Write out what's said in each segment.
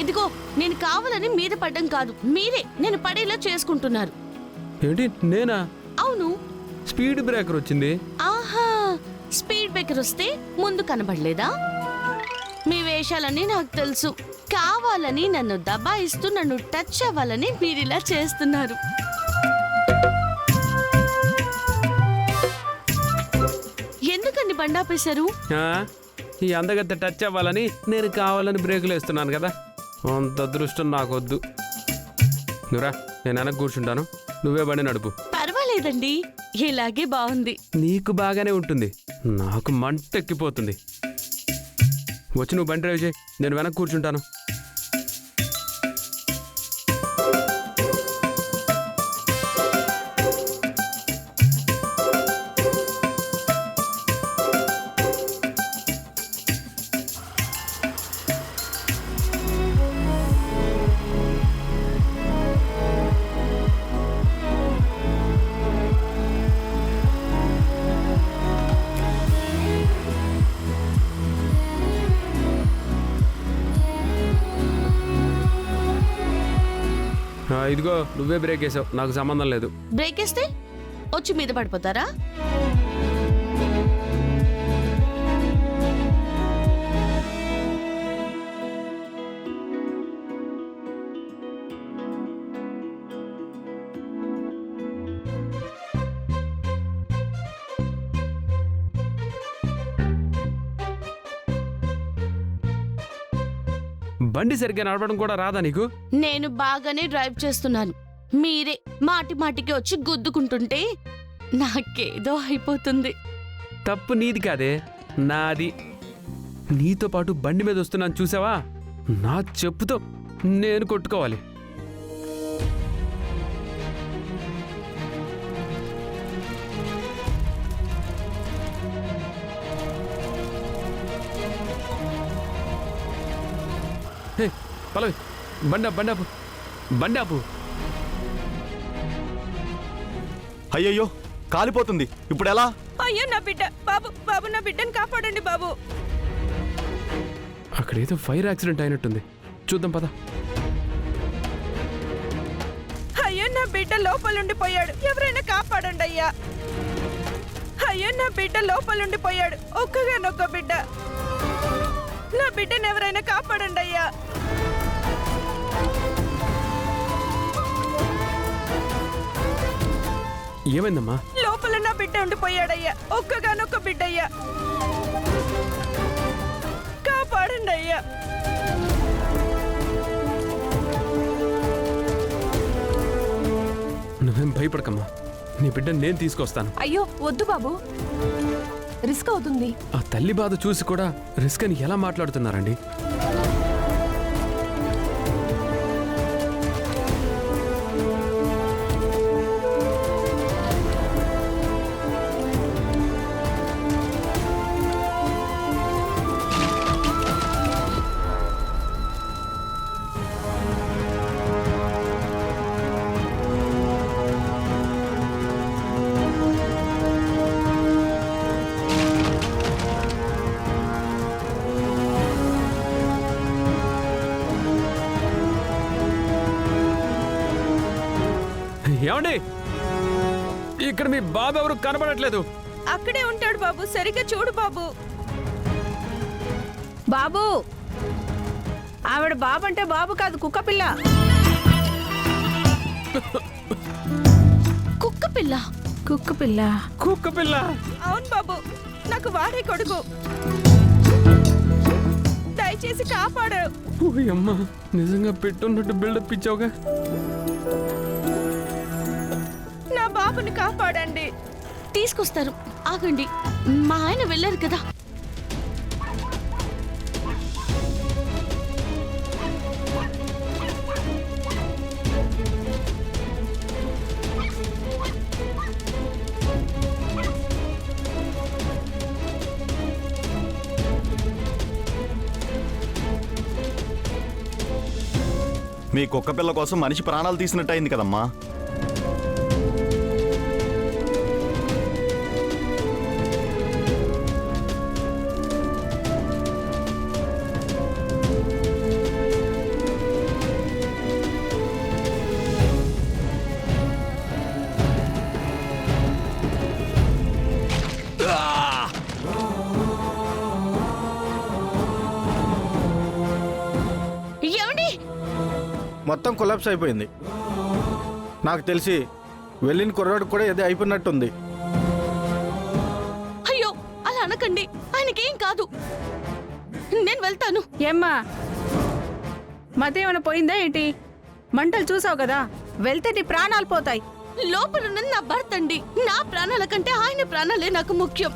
ఇదిగో నేను కావాలని మీద పడ్డం కాదు, మీరే నేను పడేలా చేసుకుంటున్నారు. ఏంటి నేనా? అవును. స్పీడ్ బ్రేకర్ వచ్చింది. ఆహా, స్పీడ్ బ్రేకర్ వస్తే ముందు కనబడలేదా? మీ వేషాలన్నీ నాకు తెలుసు. కావాలని నన్ను దబాయిస్తూ నన్ను టచ్ అవ్వాలని మీరిలా చేస్తున్నారు. ఎందుకండి బండాపేశారు? ఈ అందగత్త టచ్ అవ్వాలని నేను కావాలని బ్రేకులు వేస్తున్నాను కదా, అంత అదృష్టం నాకొద్దు. నువ్వురా, నేను వెనక్కి కూర్చుంటాను, నువ్వే బండి నడుపు. పర్వాలేదండి, ఇలాగే బాగుంది. నీకు బాగానే ఉంటుంది, నాకు మంట ఎక్కిపోతుంది. వచ్చి నువ్వు బండి డ్రైవ్ చేయి, నేను వెనక్కి కూర్చుంటాను. ఇదిగో నువ్వే బ్రేక్ వేసావు, నాకు సంబంధం లేదు. బ్రేక్ వేస్తే వచ్చి మీద పడిపోతారా? బండి సరిగ్గా నడపడం కూడా రాదా నీకు? నేను బాగానే డ్రైవ్ చేస్తున్నాను, మీరే మాటి మాటికి వచ్చి గుద్దుకుంటుంటే నాకేదో అయిపోతుంది. తప్పు నీది కాదే, నాది. నీతో పాటు బండి మీద వస్తున్నాను చూసావా, నా చెప్పుతో నేను కొట్టుకోవాలి. పల్లవి, బండాపు. అయ్యయ్యో, కాలిపోతుంది, ఇప్పుడు ఎలా? అయ్యో నా బిడ్డ, బాబు నా బిడ్డని కాపాడండి బాబు. అక్కడేదో ఫైర్ యాక్సిడెంట్ అయినట్టుంది, చూద్దాం పద. అయ్యో నా బిడ్డ లోపలుండిపోయాడు, ఎవరైనా కాపాడండి అయ్యా. అయ్యో నా బిడ్డ లోపలుండిపోయాడు, ఒక్కగానొక్క బిడ్డ. నా బిడ్డను ఎవరైనా కాపాడండి అయ్యా. ఏమైందమ్మా? లోపల నా బిడ్డ ఉండిపోయాడయ్యా, ఒక్కగానొక్క బిడ్డయ్యా, కాపాడండి అయ్యా. నువ్వేం భయపడకమ్మా, నీ బిడ్డను నేను తీసుకొస్తాను. అయ్యో వద్దు బాబు, రిస్క్ అవుతుంది. ఆ తల్లి బాధ చూసి కూడా రిస్క్ అని ఎలా మాట్లాడుతున్నారండి? ఏమండి, ఇక్కడ మీ బాబు ఎవరు కనబడట్లేదు. అక్కడే ఉంటాడు బాబు, సరిగ్గా చూడు బాబు. బాబు, ఆవిడ బాబు అంటే బాబు కాదు, కుక్క పిల్ల. కుక్క పిల్ల? కుక్క పిల్ల? అవును బాబు, నాకు వాడే కొడుకు, దయచేసి కాపాడు. అమ్మా, నిజంగా పెట్టున్నట్టు బిల్డప్ ఇచ్చావుగా. నా బాబుని కాపాడండి. తీసుకొస్తారు, ఆగండి. మా ఆయన వెళ్ళారు కదా. మీ కుక్క పిల్ల కోసం మనిషి ప్రాణాలు తీసినట్టు అయింది కదమ్మా. మొత్తం కొలాప్స్ అయిపోయింది. నాకు తెలిసి వెళ్ళిన కుర్రాడు కూడా ఏదో అయిపోయినట్టుంది. అయ్యో అలా అనకండి, ఆయనకేం కాదు. నేను వెళ్తాను. ఏమ్మా మతేమైనా పోయిందా ఏంటి? మంటలు చూసావు కదా, వెళ్తే నీ ప్రాణాలు పోతాయి. లోపలున్నది నా భర్త అండి. నా ప్రాణాల కంటే ఆయన ప్రాణాలే నాకు ముఖ్యం.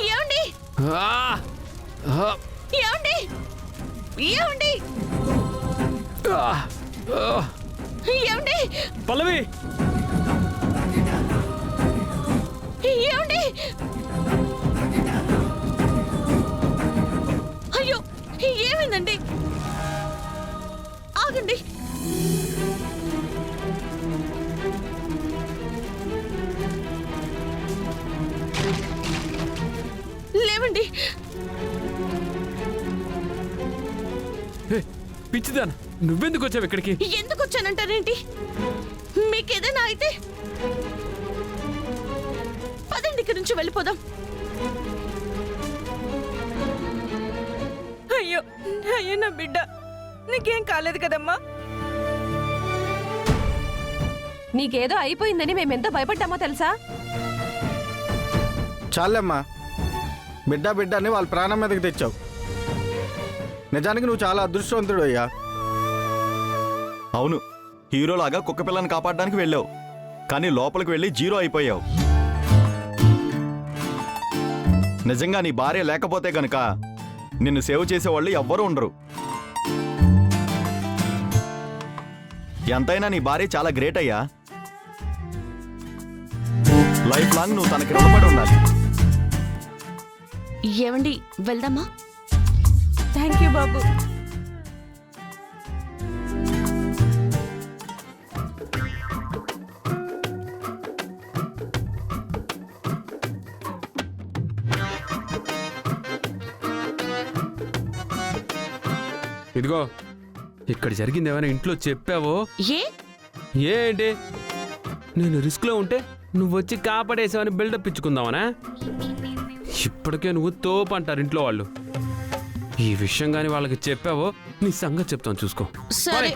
ఏమండి? ఆ! ఆ! ఏమండి? ఏమండి? ఆ! ఆ! ఏమండి? పల్లవి ఏమండి? అయ్యో ఏమైందండి? ఆగండి. లేవండి. హే, పిచ్చిదానా, నువ్వెందుకు వచ్చావు ఇక్కడికి? ఎందుకు వచ్చానంటారేంటి? మీకేదైనా అయితే పదండి, ఇక్కడి నుంచి వెళ్ళిపోదాం. అయ్యో అయ్యో నా బిడ్డ, నీకేం కాలేదు కదమ్మా? నీకేదో అయిపోయిందని మేమెంత భయపడ్డామో తెలుసా? చాలమ్మా, బిడ్డ బిడ్డ అని వాళ్ళ ప్రాణం మీదకి తెచ్చావు. నిజానికి నువ్వు చాలా అదృష్టవంతుడు అయ్యా. అవును, హీరోలాగా కుక్క పిల్లని కాపాడడానికి వెళ్ళావు, కానీ లోపలికి వెళ్ళి జీరో అయిపోయావు. నిజంగా నీ భార్య లేకపోతే గనుక నిన్ను సేవ్ చేసేవాళ్ళు ఎవ్వరూ ఉండరు. ఎంతైనా నీ భార్య చాలా గ్రేట్ అయ్యా. లైఫ్ లాంగ్ నువ్వు తనకి రుణపడి ఉండాలి. ఏమండి, వెళ్దామా? థ్యాంక్ యూ బాబు. ఇదిగో, ఇక్కడ జరిగింది ఏమైనా ఇంట్లో చెప్పావో? ఏ ఏంటి, నేను రిస్క్లో ఉంటే నువ్వు వచ్చి కాపాడేసావని బిల్డప్ ఇచ్చుకుందావనా? ఇప్పటికే నువ్వు తోపు అంటారు ఇంట్లో వాళ్ళు. ఈ విషయం కానీ వాళ్ళకి చెప్పావో నీ సంగతి చెప్తాను, చూసుకో. సరే.